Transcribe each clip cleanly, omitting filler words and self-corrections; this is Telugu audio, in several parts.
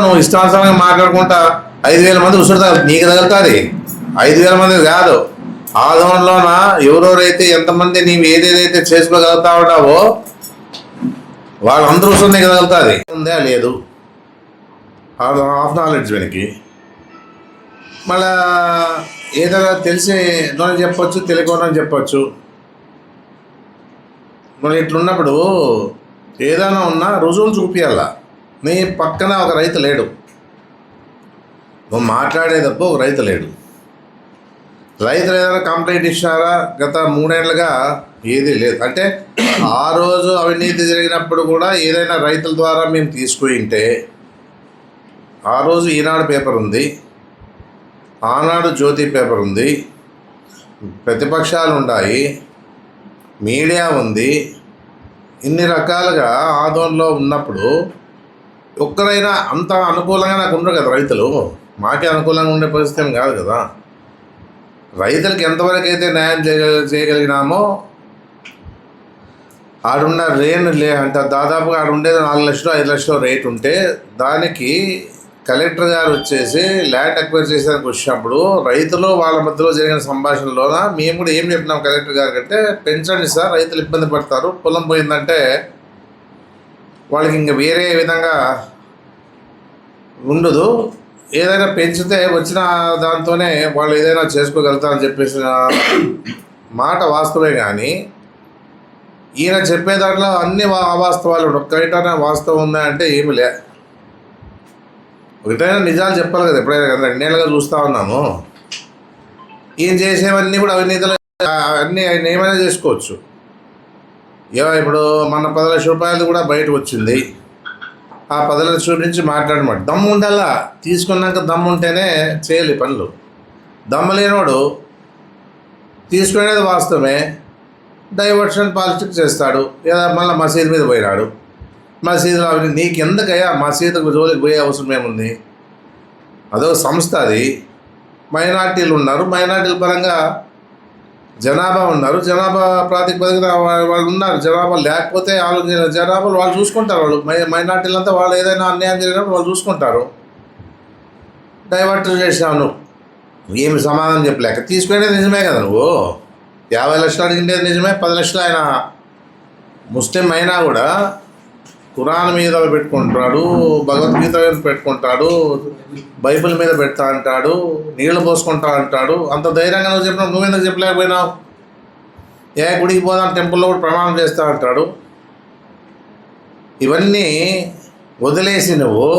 నువ్వు ఇష్టానుసారంగా మాట్లాడుకుంటా 5,000 మంది ఉసురుతారు, నీకు తగులుతుంది. 5,000 మంది కాదు, ఆదోన్లోన ఎవరెవరైతే ఎంతమంది నీవు ఏదేదైతే చేసుకోగలుగుతా ఉన్నావో వాళ్ళందరూ ఉసురు నీకు తగులుతుంది. ఉందా లేదు, హాఫ్ నాలెడ్జ్ వెనక్కి మళ్ళా ఏదైనా తెలిసి నోని చెప్పొచ్చు, తెలియకుండా చెప్పొచ్చు. మరి ఇట్లున్నప్పుడు ఏదైనా ఉన్నా రుజువులు చూపించాల. నీ పక్కన ఒక రైతు లేడు, నువ్వు మాట్లాడేటప్పుడు ఒక రైతు లేడు. రైతులు ఏదైనా కంప్లైంట్ ఇచ్చినారా? గత 3 ఏళ్ళుగా ఏదీ లేదు. అంటే ఆ రోజు అవినీతి జరిగినప్పుడు కూడా ఏదైనా రైతుల ద్వారా మేము తీసుకుంటే ఆ రోజు ఈనాడు పేపర్ ఉంది, ఆనాడు జ్యోతి పేపర్ ఉంది, ప్రతిపక్షాలు ఉన్నాయి, మీడియా ఉంది. ఇన్ని రకాలుగా ఆందోళనలో ఉన్నప్పుడు ఒక్కరైనా అంత అనుకూలంగా నాకు ఉండరు కదా రైతులు. మాకే అనుకూలంగా ఉండే పరిస్థితి ఏం కాదు కదా. రైతులకి ఎంతవరకు అయితే న్యాయం చేయగలిగినామో ఆడున్న అంటే దాదాపుగా ఆడుండేది 4 లక్షలు 5 లక్షలు రేట్ ఉంటే దానికి కలెక్టర్ గారు వచ్చేసి ల్యాండ్ అక్వైర్ చేసేందుకు వచ్చినప్పుడు రైతులు వాళ్ళ మధ్యలో జరిగిన సంభాషణలోన మేము కూడా ఏం చెప్పినాం కలెక్టర్ గారు అంటే, పెంచండి సార్, రైతులు ఇబ్బంది పడతారు, పొలం పోయిందంటే వాళ్ళకి ఇంకా వేరే విధంగా ఉండదు, ఏదైనా పెంచితే వచ్చిన దాంతోనే వాళ్ళు ఏదైనా చేసుకోగలుగుతారని చెప్పేసిన మాట వాస్తవే. కానీ ఈయన చెప్పే దాంట్లో అన్ని అవాస్తవాలు, ఒక్కటైనా వాస్తవం ఉందా అంటే ఏమి లే. ఒకటైనా నిజాలు చెప్పాలి కదా. ఎప్పుడైనా కదా 2 ఏళ్ళుగా చూస్తూ ఉన్నాము. ఈయన చేసేవన్నీ కూడా అవినీతిలో అన్నీ ఆయన ఏమైనా చేసుకోవచ్చు. ఇప్పుడు మన 10 లక్షల రూపాయలు కూడా బయట వచ్చింది. ఆ 10 లక్షల నుంచి మాట్లాడమాట దమ్ము ఉండాలా. తీసుకున్నాక దమ్ము ఉంటేనే చేయాలి పనులు. దమ్ము లేనివాడు తీసుకునేది వాస్తవమే, డైవర్షన్ పాలిటిక్స్ చేస్తాడు. లేదా మళ్ళీ మసీదు మీద పోయినాడు. మసీదులో నీకెందుకయ్యా మసీదుకు జోలికి పోయే అవసరం ఏముంది? అదొక సంస్థ, అది మైనార్టీలు ఉన్నారు, మైనార్టీల పరంగా జనాభా ఉన్నారు, జనాభా ప్రాతిపదికన వాళ్ళు ఉన్నారు. జనాభా లేకపోతే జనాభాలు వాళ్ళు చూసుకుంటారు. వాళ్ళు మైనార్టీలంతా వాళ్ళు ఏదైనా అన్యాయం జరిగినప్పుడు వాళ్ళు చూసుకుంటారు. డైవర్ట్ చేసాను, ఏమి సమాధానం చెప్పలేక తీసుకునేది నిజమే కదా. నువ్వు 50 లక్షలు అడిగిండేది నిజమే. 10 లక్షలు ఆయన ముస్లిం అయినా కూడా ఖురాన్ మీద పెట్టుకుంటాడు, భగవద్గీత మీద పెట్టుకుంటాడు, బైబిల్ మీద పెడతా అంటాడు, నీళ్లు పోసుకుంటా అంటాడు. అంత ధైర్యంగా నువ్వు చెప్పినావు, నువ్వెందుకు చెప్పలేకపోయినావు? ఏ గుడికి పోదాం, టెంపుల్లో కూడా ప్రమాణం చేస్తా అంటాడు. ఇవన్నీ వదిలేసి నువ్వు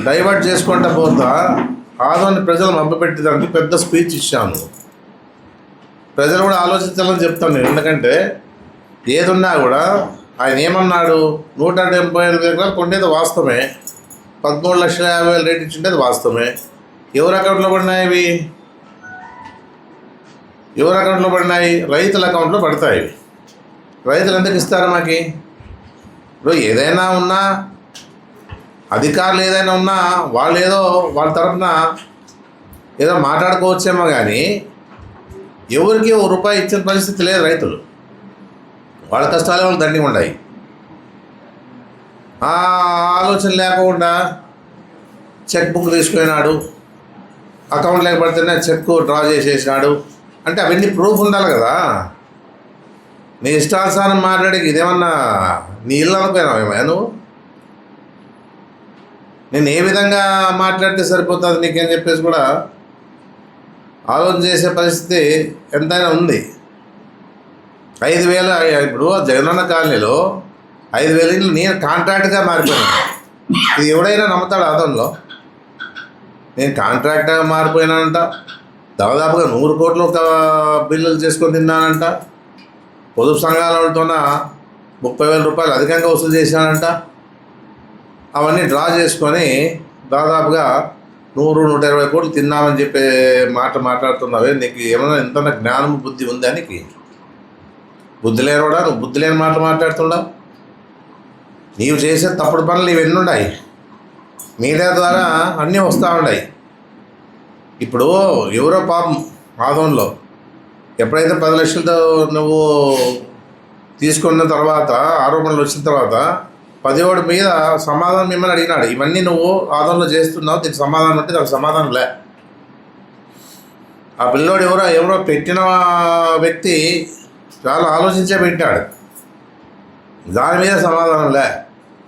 డైవర్ట్ చేసుకుంటా పోతా ఆదోని ప్రజలు మభ్యపెట్టేదానికి పెద్ద స్పీచ్ ఇచ్చాను. ప్రజలు కూడా ఆలోచించాలని చెప్తాను నేను. ఎందుకంటే ఏదున్నా కూడా ఆయన ఏమన్నాడు, 175 ఎకరాలు కొండేది వాస్తవమే, 13,50,000 రేట్ ఇచ్చిండేది వాస్తవమే. ఎవరి అకౌంట్లో పడినాయి ఇవి? ఎవరి అకౌంట్లో పడినాయి? రైతుల అకౌంట్లో పడతాయి. రైతులు ఎందుకు ఇస్తారు మాకు? ఇప్పుడు ఏదైనా ఉన్నా, అధికారులు ఏదైనా ఉన్నా వాళ్ళు ఏదో వాళ్ళ తరఫున ఏదో మాట్లాడుకోవచ్చేమో, కానీ ఎవరికి ₹1 ఇచ్చిన పరిస్థితి లేదు. రైతులు వాళ్ళ కష్టాలే వాళ్ళు దండిగా ఉన్నాయి. ఆలోచన లేకుండా చెక్ బుక్ తీసుకున్నాడు, అకౌంట్ లేకపోతేనే చెక్ డ్రా చేసేసినాడు అంటే అవన్నీ ప్రూఫ్ ఉండాలి కదా. నీ ఇష్టానుసారం మాట్లాడి ఇదేమన్నా నీ ఇల్లు అనుకున్నావేమో నువ్వు? నేను ఏ విధంగా మాట్లాడితే సరిపోతుంది నీకేం చెప్పేసి కూడా ఆలోచన చేసే పరిస్థితి ఎంతైనా ఉంది. 5,000 ఇప్పుడు జగనన్న కాలనీలో 5,000 ఇళ్ళు నేను కాంట్రాక్ట్గా మారిపోయాను. ఇది ఎవడైనా నమ్ముతాడు ఆదంలో? నేను కాంట్రాక్ట్గా మారిపోయినానంట, దాదాపుగా 100 కోట్లు ఒక బిల్లులు చేసుకొని తిన్నానంట, పొదుపు సంఘాల వాళ్ళతోన 30,000 రూపాయలు అధికంగా వసూలు చేశానంట. అవన్నీ డ్రా చేసుకొని దాదాపుగా 100-120 కోట్లు తిన్నామని చెప్పే మాట్లాడుతున్నావే. నీకు ఏమైనా ఇంత జ్ఞానం బుద్ధి ఉందా? నీకు బుద్ధి లేనివాడా? నువ్వు బుద్ధి లేని మాట్లాడుతున్నావు. నీవు చేసే తప్పుడు పనులు ఇవన్నీ ఉన్నాయి, మీడియా ద్వారా అన్నీ వస్తూ ఉన్నాయి. ఇప్పుడు ఎవరో పాపం ఆదంలో ఎప్పుడైతే 10 లక్షలతో నువ్వు తీసుకున్న తర్వాత ఆరోపణలు వచ్చిన తర్వాత 17 మీద సమాధానం మిమ్మల్ని అడిగినాడు. ఇవన్నీ నువ్వు ఆదరణలో చేస్తున్నావు, దీనికి సమాధానం అంటే దానికి సమాధానం లే. ఆ పిల్లోడు ఎవరో పెట్టిన వ్యక్తి చాలా ఆలోచించే పెట్టాడు. దాని మీద సమాధానం లే,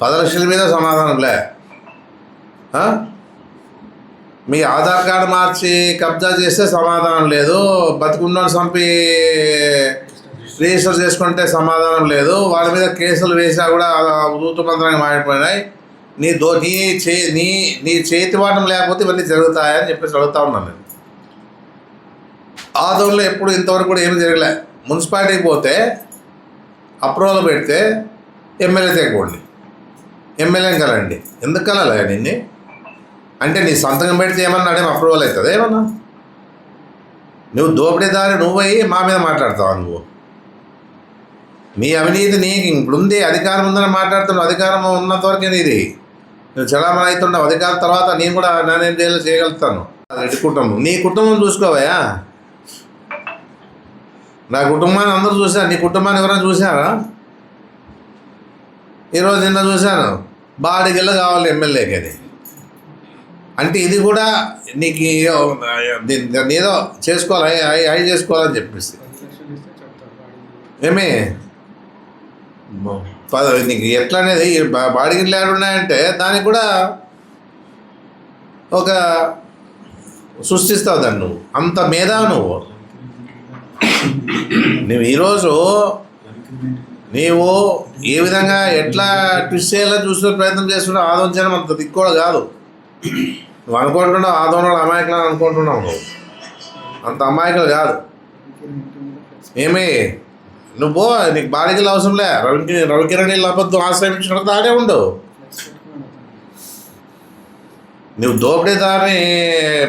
10 లక్షల మీద సమాధానం లే. మీ ఆధార్ కార్డు మార్చి కబ్జా చేస్తే సమాధానం లేదు, బతికున్నోడు చంపి రిజిస్టర్ చేసుకుంటే సమాధానం లేదు, వాళ్ళ మీద కేసులు వేసా కూడా ఋతుమంత్రంగా మారిపోయినాయి. నీ చేతివాటం లేకపోతే ఇవన్నీ జరుగుతాయని చెప్పేసి అడుగుతా ఉన్నాను నేను. ఆదోళనలో ఎప్పుడు ఇంతవరకు కూడా ఏమీ జరగలే. మున్సిపాలిటీకి పోతే అప్రూవల్ పెడితే ఎమ్మెల్యే తెగండి, ఎమ్మెల్యేని కలండి. ఎందుకు కలాలి నిన్ను? అంటే నీ సంతకం పెడితే ఏమన్నా అడే అప్రూవల్ అవుతుంది ఏమన్నా? నువ్వు దోపిడీదారి నువ్వయి మా మీద మాట్లాడతావు. నువ్వు నీ అవినీతి నీకు ఇప్పుడు ఉంది, అధికారం ఉందని మాట్లాడుతున్నావు. అధికారం ఉన్నంత వరకే నీది, నువ్వు చలామణి అవుతున్నావు. అధికారం తర్వాత నేను కూడా నేనేం చేయగలుగుతాను. రెడ్డి కుటుంబం, నీ కుటుంబం చూసుకోవయా. నా కుటుంబాన్ని అందరూ చూశారు, నీ కుటుంబాన్ని ఎవరైనా చూసారా? ఈరోజు నిన్న చూశాను, బాడిగిల్ల కావాలి ఎమ్మెల్యేకి అది. అంటే ఇది కూడా నీకు ఏదో చేసుకోవాలి, అవి చేసుకోవాలని చెప్పేసి ఏమి నీకు ఎట్లా అనేది బాడిగిళ్ళు ఉన్నాయంటే దానికి కూడా ఒక సృష్టిస్తావు దాన్ని. నువ్వు అంత మేధావు నువ్వు ఈరోజు నీవు ఏ విధంగా ఎట్లా ట్విస్ట్ చేయాలో చూసుకునే ప్రయత్నం చేస్తున్నావు. ఆదోంచడం అంత దిక్కువడం కాదు. నువ్వు అనుకుంటున్నావు ఆదోళనలు అమాయకులు అని అనుకుంటున్నావు. నువ్వు అంత అమాయకులు కాదు. ఏమి నువ్వు నీకు బాడిగలు అవసరంలే. రవికిరణ్ అబద్ధం ఆశ్రయించడం దాడే ఉండవు. నువ్వు దోపిడీదారిని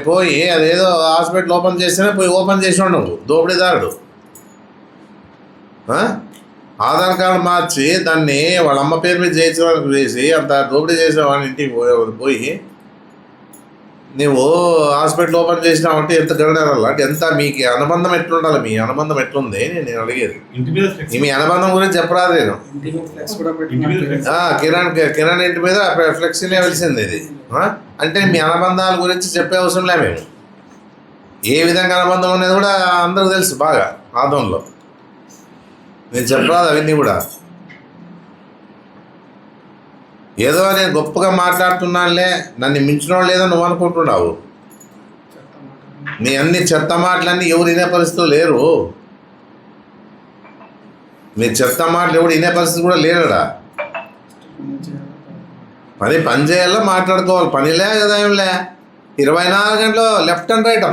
పోయి అదేదో హాస్పిటల్ ఓపెన్ చేస్తేనే పోయి ఓపెన్ చేసినావు. నువ్వు దోపిడీదారుడు. ఆధార్ కార్డు మార్చి దాన్ని వాళ్ళ అమ్మ పేరు మీద చేసి అంత దోపిడీ చేసిన వాళ్ళ ఇంటికి పోయి నువ్వు హాస్పిటల్ ఓపెన్ చేసినావంటే ఎంత గడడాలి. అంటే ఎంత మీకు అనుబంధం ఎట్లుండాలి? మీ అనుబంధం ఎట్లుంది నేను అడిగేది. మీ అనుబంధం గురించి చెప్పరాదు నేను. కిరణ్ ఇంటి మీద ఫ్లెక్సీనే వెలిసింది ఇది. అంటే మీ అనుబంధాల గురించి చెప్పే అవసరం లే. మేము ఏ విధంగా అనుబంధం అనేది కూడా అందరికి తెలుసు బాగా. ఆదంలో నేను చెప్పరాదు అవన్నీ కూడా. ఏదో నేను గొప్పగా మాట్లాడుతున్నానులే, నన్ను మించిన లేదో నువ్వు అనుకుంటున్నావు. నీ అన్ని చెత్త మాటలన్నీ ఎవరు వినే పరిస్థితులు లేరు. నీ చెత్త మాటలు ఎవరు వినే పరిస్థితి కూడా లేరుడా. పని చేయాలో మాట్లాడుకోవాలి. పనిలే కదా ఏంలే. 24 గంటలు లెఫ్ట్ అండ్ రైట్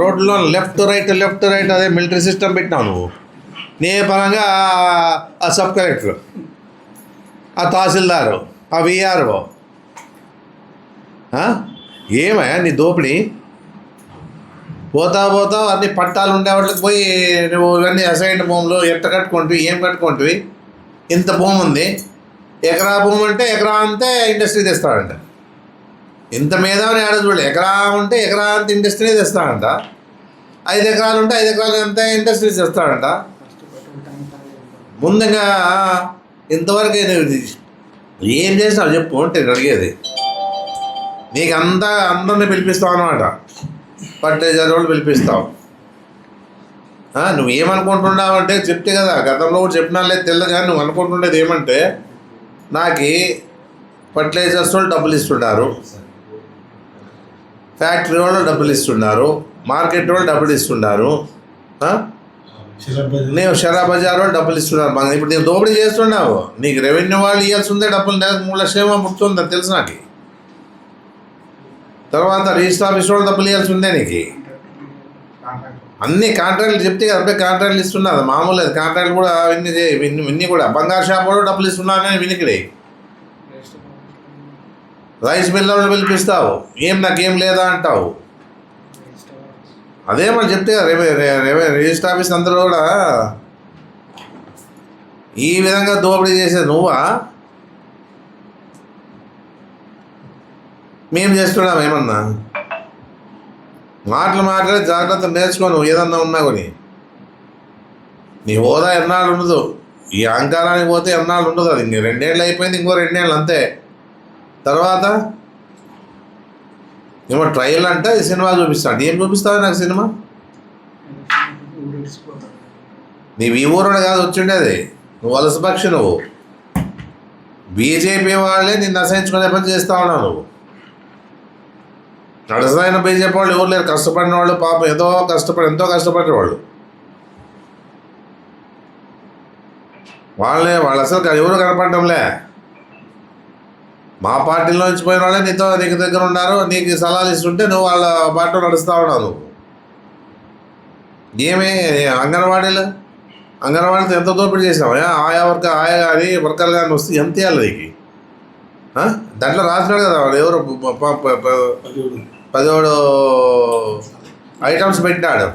రోడ్లో లెఫ్ట్ రైట్ అదే మిలిటరీ సిస్టమ్ పెట్టినావు నువ్వు. నీ పరంగా ఆ సబ్ కలెక్టర్, ఆ తహసీల్దారు, ఆ విఆర్ఓ. ఏమయ్యా నీ దోపిడీ? పోతావు అన్ని పట్టాలు ఉండే వాళ్ళకి పోయి నువ్వు ఇవన్నీ అసైన్డ్ భూములు ఎట్ట కట్టుకుంటువి, ఏం కట్టుకుంటువి? ఇంత భూమి ఉంది, ఎకరా భూమి అంటే ఎకరా అంతే ఇండస్ట్రీ తెస్తాడంట. ఇంత మేధావిని ఆడ చూడాలి. ఎకరా ఉంటే ఎకరా అంత ఇండస్ట్రీ తెస్తాడంట. 5 ఎకరాలు ఉంటే 5 ఎకరాలు అంత ఇండస్ట్రీ తెస్తాడంట. ముందుగా ఇంతవరకు ఏం చేసినావు చెప్పు అంటే అడిగేది. నీకు అందరిని పిలిపిస్తావు అనమాట. పట్టేజారి వాళ్ళు పిలిపిస్తావు. నువ్వు ఏమనుకుంటున్నావు అంటే చెప్తే కదా, గతంలో కూడా చెప్పినా లేదు తెల్ల. కానీ నువ్వు అనుకుంటుండేది ఏమంటే నాకు ఫర్టిలైజర్స్ వాళ్ళు డబ్బులు ఇస్తున్నారు, ఫ్యాక్టరీ వాళ్ళు డబ్బులు ఇస్తున్నారు, మార్కెట్ వాళ్ళు డబ్బులు ఇస్తున్నారు, నేను షరా బజార్ వాళ్ళు డబ్బులు ఇస్తున్నారు. బాగా ఇప్పుడు నేను దోపిడీ చేస్తున్నావు. నీకు రెవెన్యూ వాళ్ళు ఇవ్వాల్సి ఉందే డబ్బులు. నెలకు 3 లక్షలు ముడుతుందని తెలుసు నాకు. తర్వాత రిజిస్టర్ ఆఫీస్ వాళ్ళు డబ్బులు ఇవ్వాల్సి ఉందే నీకు. అన్ని కాంట్రాక్ట్లు చెప్తే కదా కాంట్రాక్ట్లు ఇస్తున్నారు. మామూలు లేదు కాంట్రాక్ట్లు కూడా ఇన్ని కూడా. బంగారు షాప్ వాళ్ళు డబ్బులు ఇస్తున్నారు కానీ వినికిడి. రైస్ మిల్ వాళ్ళు పిలిపిస్తావు, ఏం నాకేం లేదా అంటావు. అదే మనం చెప్తే రిజిస్టర్ ఆఫీస్ అందరూ కూడా ఈ విధంగా దోపిడీ చేసేది నువ్వా? మేము చేస్తున్నాం ఏమన్నా? మాట్లాడి జాగ్రత్త నేర్చుకో. నువ్వు ఏదన్నా ఉన్నా కొని నీ హోదా ఎన్నాళ్ళు ఉండదు. ఈ అహంకారానికి పోతే ఎన్నాళ్ళు ఉండదు అది. ఇంక 2 ఏళ్ళు అయిపోయింది, ఇంకో 2 ఏళ్ళు అంతే. తర్వాత ఏమో ట్రయల్ అంటే సినిమా చూపిస్తాడు. ఏం చూపిస్తావు నాకు సినిమా? నీవు ఈ ఊరు కాదు వచ్చిండేది, నువ్వు వలస పక్షి. నువ్వు బీజేపీ వాళ్ళే నిన్ను అసహించుకునే పని చేస్తా ఉన్నావు. నువ్వు అసలైన బీజేపీ వాళ్ళు ఎవరు లేరు. కష్టపడిన వాళ్ళు పాపం ఎంతో కష్టపడిన వాళ్ళు వాళ్ళు అసలు ఎవరు కనపడటంలే. మా పార్టీలో నుంచి పోయిన వాళ్ళే నీకు దగ్గర ఉన్నారు, నీకు సలహాలు ఇస్తుంటే నువ్వు వాళ్ళ బాటలో నడుస్తూ ఉన్నావు. నువ్వు ఏమి అంగన్వాడీతో ఎంత దోపిడీ చేసినావు? ఆయా కానీ వర్కర్ కానీ వస్తే ఎంత ఇవ్వాలి నీకు? దాంట్లో రాసినాడు కదా వాడు ఎవరు 17 ఐటమ్స్ పెట్టినాడు.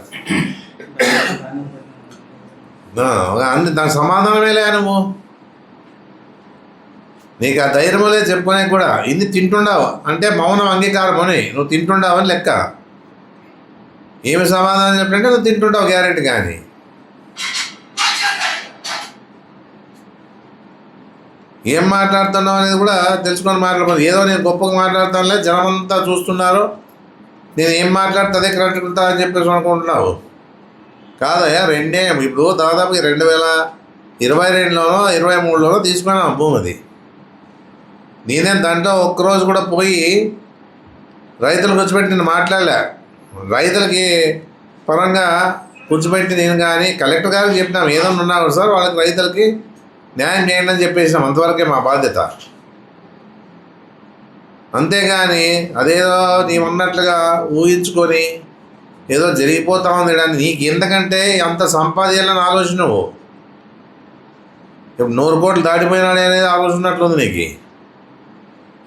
అన్ని దానికి సమాధానమే లే. నువ్వు నీకు ఆ ధైర్యమే చెప్పుకునే కూడా ఇన్ని తింటుండవు అంటే మౌనం అంగీకారం అని. నువ్వు తింటుండవు అని లెక్క. ఏమి సమాధానం చెప్పంటే నువ్వు తింటుంటావు గ్యారెంటీ. కానీ ఏం మాట్లాడుతున్నావు అనేది కూడా తెలుసుకొని మాట్లాడుకోవాలి. ఏదో నేను గొప్పగా మాట్లాడుతానులే, జనమంతా చూస్తున్నారు, నేను ఏం మాట్లాడితే అదే కరెక్ట్ ఉంటా అని చెప్పేసి అనుకుంటున్నావు. కాదయ్యా, ఇప్పుడు దాదాపు 2022లోనో 2023లోనో తీసుకున్నాను భూమి. అది నేనేం దాంట్లో ఒక్కరోజు కూడా పోయి రైతులు కూర్చోబెట్టి నేను మాట్లాడలే. రైతులకి పరంగా కూర్చోబెట్టి నేను కానీ కలెక్టర్ గారికి చెప్పినాం, ఏదన్నా ఉన్నారు సార్ వాళ్ళకి రైతులకి న్యాయం చేయండి అని చెప్పేసినాం. అంతవరకే మా బాధ్యత. అంతేగాని అదేదో నీవున్నట్లుగా ఊహించుకొని ఏదో జరిగిపోతా ఉంది కానీ నీకు ఎందుకంటే అంత సంపాదించాలని ఆలోచన. నువ్వు ఇప్పుడు 100 కోట్లు దాటిపోయినాడు అనేది ఆలోచనట్లుంది నీకు.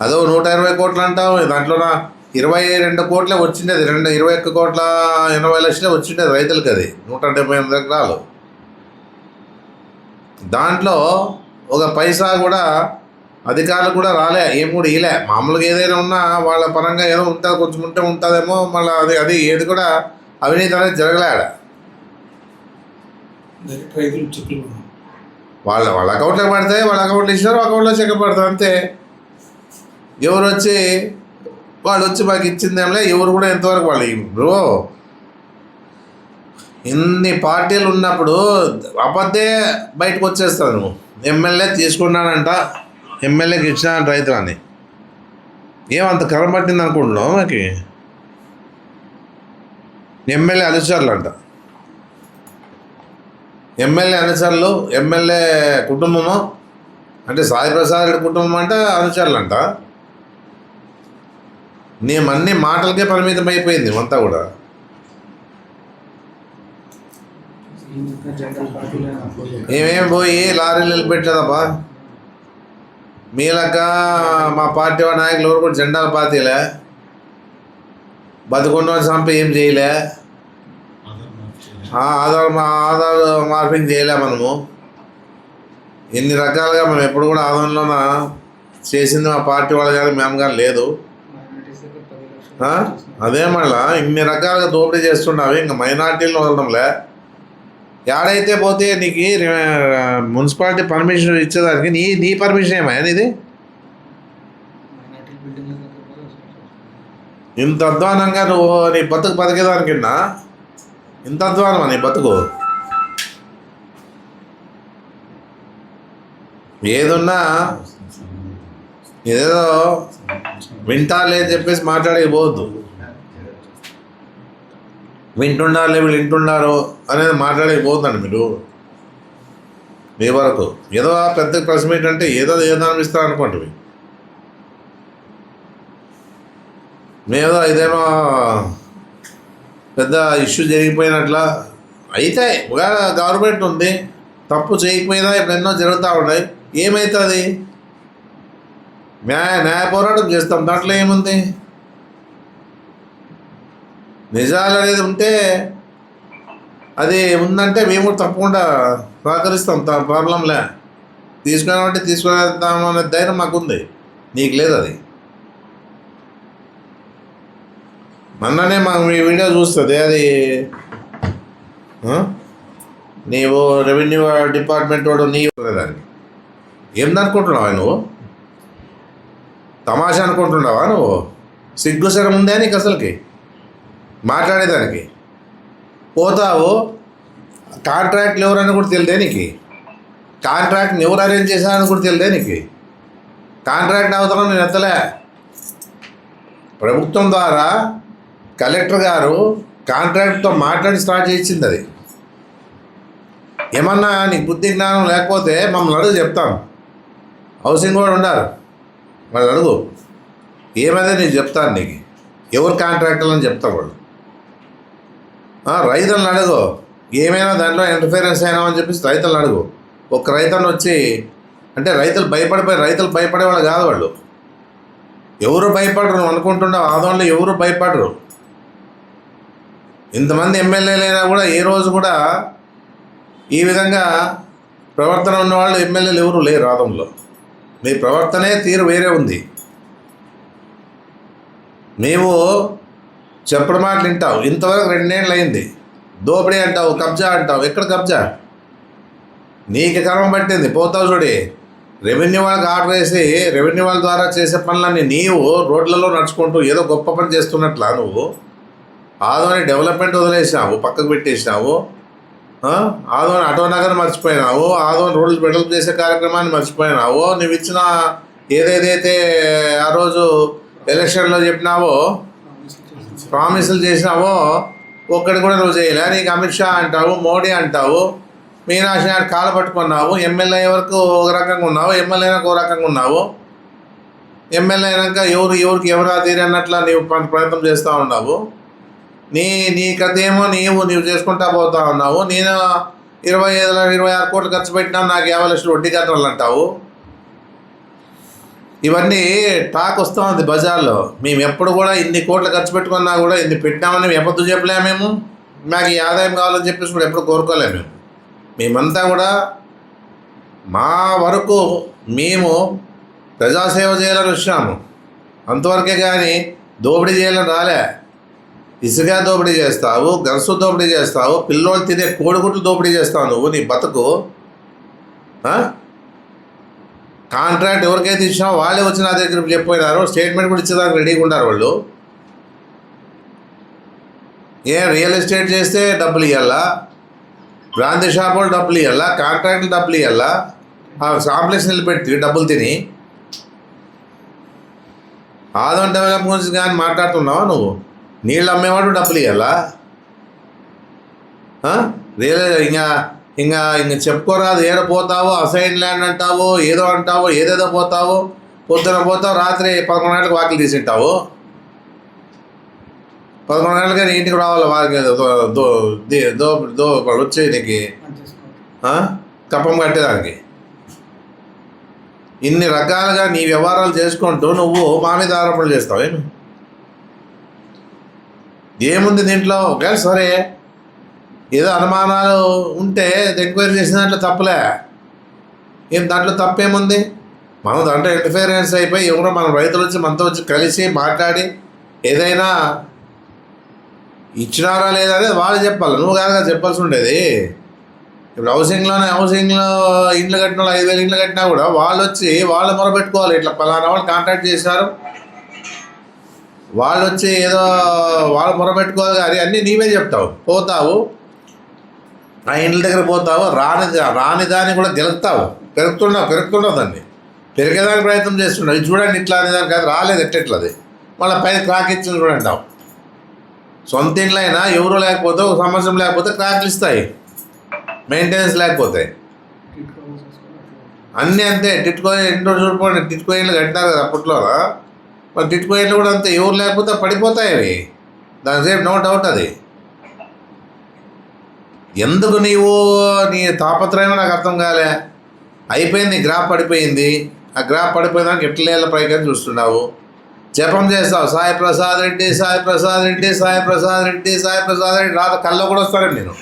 అదో 120 కోట్లు అంటావు, దాంట్లో 22 కోట్లే వచ్చిండేది. 21 కోట్ల 80 లక్షలే వచ్చిండేది రైతులకి. అది 178 ఎకరాలు. దాంట్లో ఒక పైసా కూడా అధికారులు కూడా రాలే, ఏం కూడా ఇలే. మామూలుగా ఏదైనా ఉన్నా వాళ్ళ పరంగా ఏదో ఉంటుంది, కొంచెం ఉంటే ఉంటుందేమో. మళ్ళీ అది ఏది కూడా అవినీతి అనేది జరగలేడ. వాళ్ళ అకౌంట్లో పడితే వాళ్ళ అకౌంట్లో ఇచ్చినారు, అకౌంట్లో చెక్ పడతారు అంతే. వాళ్ళు వచ్చి మాకు ఇచ్చిందేమలే. ఎవరు కూడా ఎంతవరకు వాళ్ళు బ్రో ఇన్ని పార్టీలు ఉన్నప్పుడు అబద్ధే బయటకు వచ్చేస్తాను. నువ్వు ఎమ్మెల్యే తీసుకున్నానంట, ఎమ్మెల్యేకి ఇచ్చినానంట రైతులని. ఏమంత కరం పట్టింది అనుకుంటున్నావు? మాకు ఎమ్మెల్యే అనుచరులు అంట, ఎమ్మెల్యే కుటుంబము అంటే సాయి ప్రసాద్ రెడ్డి కుటుంబం అంట అనుచరులు అంట. నేమన్నీ మాటలకే పరిమితం అయిపోయింది అంతా కూడా. మేమేం పోయి లారీలు నిలబెట్టలేదబ్బా. మీలక మా పార్టీ నాయకులు ఎవరు కూడా జెండాలు పాతీలే, బతుకున్న చంపి ఏం చేయలే, ఆధార్ మార్పింగ్ చేయలే. మనము ఎన్ని రకాలుగా మనం ఎప్పుడు కూడా ఆదాయంలోన చేసింది మా పార్టీ వాళ్ళు కానీ మేము కానీ లేదు. అదే మళ్ళా ఇన్ని రకాలుగా దోపిడీ చేస్తున్నావు. ఇంకా మైనార్టీలను వదలడంలే. ఏడైతే పోతే నీకు మున్సిపాలిటీ పర్మిషన్ ఇచ్చేదానికి నీ పర్మిషన్ ఏమయ్యా నీది? ఇంత అధ్వానంగా నువ్వు నీ బతికేదానికిన్నా ఇంత అధ్వానమా నీ బతుకు? ఏదున్నా ఏదో వింటాలే అని చెప్పేసి మాట్లాడకపోవద్దు. వింటుండాలి వీళ్ళు వింటున్నారు అనేది మాట్లాడకపోతుందండి మీరు. మీ వరకు ఏదో పెద్ద ప్రెస్ మీట్ అంటే ఏదో అనిపిస్తారు అనుకోండి. మేదో ఇదేమో పెద్ద ఇష్యూ జరిగిపోయినట్లా అయితే గవర్నమెంట్ ఉంది, తప్పు చేయకపోయినా ఇప్పుడు ఎన్నో జరుగుతూ ఉన్నాయి. ఏమవుతుంది? న్యాయ పోరాటం చేస్తాం, దాంట్లో ఏముంది? నిజాలు అనేది ఉంటే అది ఉందంటే మేము తప్పకుండా సహకరిస్తాం, ప్రాబ్లంలే. తీసుకున్నామంటే తీసుకునేద్దామనే ధైర్యం మాకుంది, నీకు లేదు. అది మొన్ననే మాకు మీ వీడియో చూస్తుంది. అది నీవు రెవెన్యూ డిపార్ట్మెంట్ వాడు నీవు దాన్ని ఏందనుకుంటున్నావా నువ్వు? తమాషా అనుకుంటున్నావా నువ్వు? సిగ్గుసరం ఉందా నీకు అసలుకి మాట్లాడేదానికి? పోతావు, కాంట్రాక్ట్లు ఎవరని కూడా తెలియదే నీకు? కాంట్రాక్ట్ని ఎవరు అరేంజ్ చేశారని కూడా తెలియదే నీకు? కాంట్రాక్ట్ అవతరం నేను ఎత్తలే. ప్రభుత్వం ద్వారా కలెక్టర్ గారు కాంట్రాక్ట్తో మాట్లాడి స్టార్ట్ చేయించింది అది. ఏమన్నా నీకు బుద్ధి జ్ఞానం లేకపోతే మమ్మల్ని అడుగు, చెప్తాం. హౌసింగ్ కూడా ఉండారు, వాళ్ళు అడుగు. ఏమైనా నీకు చెప్తాను, నీకు ఎవరు కాంట్రాక్టర్లు అని చెప్తాం వాళ్ళు. రైతులను అడుగు, ఏమైనా దాంట్లో ఇంటర్ఫీరెన్స్ అయినా అని చెప్పేసి రైతులను అడుగు. ఒక రైతను వచ్చి అంటే రైతులు భయపడే వాళ్ళు కాదు వాళ్ళు. ఎవరు భయపడరు, నువ్వు అనుకుంటున్నావు ఆదోళనలో ఎవరు భయపడరు. ఇంతమంది ఎమ్మెల్యేలైనా కూడా ఏ రోజు కూడా ఈ విధంగా ప్రవర్తన ఉన్నవాళ్ళు ఎమ్మెల్యేలు ఎవరు లేరు ఆదోళనలో. మీ ప్రవర్తనే తీరు వేరే ఉంది. నీవు చెప్పడు మాటలు వింటావు. ఇంతవరకు 2 ఏళ్ళు అయింది. దోపిడీ అంటావు, కబ్జా అంటావు. ఎక్కడ కబ్జా? నీకు కర్మ పట్టింది, పోతావు చూడి. రెవెన్యూ వాళ్ళకి ఆర్డర్ వేసి రెవెన్యూ వాళ్ళ ద్వారా చేసే పనులన్నీ నీవు రోడ్లలో నడుచుకుంటూ ఏదో గొప్ప పని చేస్తున్నట్లా నువ్వు ఆదోని డెవలప్మెంట్ వదిలేసినావు, పక్కకు పెట్టేసినావు. ఆదోని ఆటో నగర్ మర్చిపోయినావు, ఆదోని రోడ్లు డెవలప్ చేసే కార్యక్రమాన్ని మర్చిపోయినావు. నువ్వు ఇచ్చిన ఏదేదైతే ఆ రోజు ఎలక్షన్లో చెప్పినావో, ప్రామిసులు చేసినావో ఒక్కటి కూడా నువ్వు చేయలే. నీకు అమిత్ షా అంటావు, మోడీ అంటావు, మీనాక్షి నాయుడు కాలు పట్టుకున్నావు. ఎమ్మెల్యే వరకు ఒక రకంగా ఉన్నావు, ఎమ్మెల్యే అయినాక ఒక రకంగా ఉన్నావు. ఎమ్మెల్యే అయినాక ఎవరికి ఎవరా తీరి అన్నట్లా నీవు ప్రయత్నం చేస్తూ ఉన్నావు. నీ కథ ఏమో నీవు చేసుకుంటా పోతా ఉన్నావు. నేను 26 కోట్లు ఖర్చు పెట్టినా నాకు 50 లక్షలు వడ్డీ కట్టాలి అంటావు. ఇవన్నీ టాక్ వస్తూ ఉంది బజార్లో. మేము ఎప్పుడు కూడా ఇన్ని కోట్లు ఖర్చు పెట్టుకున్నా కూడా ఇన్ని పెట్టినామని ఎప్పుడు చెప్పలేము. మేము మాకు ఈ ఆదాయం కావాలని చెప్పేసి కూడా ఎప్పుడు కోరుకోలేము. మేమంతా కూడా మా వరకు మేము ప్రజాసేవ చేయాలని వచ్చాము అంతవరకే, కానీ దోపిడీ చేయాలని రాలే. ఇసుగా దోపిడీ చేస్తావు, గరుసు దోపిడీ చేస్తావు, పిల్లోళ్ళు తినే కోడిగుడ్లు దోపిడీ చేస్తావు నువ్వు. నీ బతుకు కాంట్రాక్ట్ ఎవరికైతే ఇచ్చినావో వాళ్ళే వచ్చి నా దగ్గర చెప్పిపోయినారు. స్టేట్మెంట్ కూడా ఇచ్చేదానికి రెడీగా ఉన్నారు వాళ్ళు. రియల్ ఎస్టేట్ చేస్తే డబ్బులు ఇవ్వాలా, బ్రాంతి షాప్ వాళ్ళు డబ్బులు ఇవ్వాలా, కాంట్రాక్ట్లు డబ్బులు ఇవ్వాలా, ఆ కాంప్లెక్స్ నిలబెట్టి డబ్బులు తిని ఆదోని డెవలప్ గురించి కానీ మాట్లాడుతున్నావా నువ్వు? నీళ్ళు అమ్మేవాడు డబ్బులు ఇవ్వాలా? ఇంకా చెప్పుకోరాదు. ఏదో పోతావో, అసైన్ ల్యాండ్ అంటావో, ఏదో అంటావో, ఏదేదో పోతావో. పొద్దున పోతావు, రాత్రి 11 గంటలకు వాకిలు తీసింటావు. 11 గంటలకే నీ ఇంటికి రావాలి. వారికి వచ్చి నీకు కప్పం కట్టేదానికి. ఇన్ని రకాలుగా నీ వ్యవహారాలు చేసుకుంటూ నువ్వు మా మీద ఆరోపణలు చేస్తావు. ఏముంది దీంట్లో? ఒకవేళ సరే ఏదో అనుమానాలు ఉంటే ఎంక్వైరీ చేసిన దాంట్లో తప్పలే. దాంట్లో తప్పేముంది? మనం దాంట్లో ఇంటర్ఫీరెన్స్ అయిపోయి ఎవరో మన రైతులు వచ్చి మనతో వచ్చి కలిసి మాట్లాడి ఏదైనా ఇచ్చినారా లేదా అనేది వాళ్ళు చెప్పాలి, నువ్వు కాదుగా చెప్పాల్సి ఉండేది. ఇప్పుడు హౌసింగ్లో ఇండ్లు కట్టిన వాళ్ళు 5,000 ఇండ్లు కట్టినా కూడా వాళ్ళు వచ్చి వాళ్ళు మొరబెట్టుకోవాలి. ఇట్లా పలానా వాళ్ళు కాంట్రాక్ట్ చేశారు, వాళ్ళు వచ్చి ఏదో వాళ్ళు మొరబెట్టుకోవాలి. కానీ అన్నీ నీవే చెప్తావు. పోతావు, ఆ ఇండ్ల దగ్గర పోతావు, రాని దాన్ని కూడా గెలుపుతావు. పెరుగుతున్నావు దాన్ని పెరిగేదానికి ప్రయత్నం చేస్తున్నావు. ఇది చూడండి ఇట్లా అనేదానికి అది రాలేదు, ఎట్టెట్లది మళ్ళీ పైన క్రాక్ ఇచ్చింది కూడా అంటావు. సొంత ఇండ్లు అయినా ఎవరు లేకపోతే, ఒక సంవత్సరం లేకపోతే క్రాక్లు ఇస్తాయి, మెయింటెనెన్స్ లేకపోతే. అన్నీ అంతే. టిట్కో ఇంట్లో చూడుకోండి, టిట్కో ఇండ్లు కట్టినారు కదా అప్పట్లో. మరి టిట్కో ఇండ్లు కూడా అంతే, ఎవరు లేకపోతే పడిపోతాయి అవి. దానిసేపు నో డౌట్. అది ఎందుకు నీ తాపత్రయం నాకు అర్థం కాలే. అయిపోయింది, గ్రాఫ్ పడిపోయింది. ఆ గ్రాఫ్ పడిపోయిందానికి ఎట్లేళ్ళ పైకి చూస్తున్నావు. జపం చేస్తావు, సాయి ప్రసాద్ రెడ్డి, సాయి ప్రసాద్ రెడ్డి, సాయి ప్రసాద్ రెడ్డి, సాయి ప్రసాద్ రెడ్డి. రాత కల్లో కూడా వస్తానండి నేను.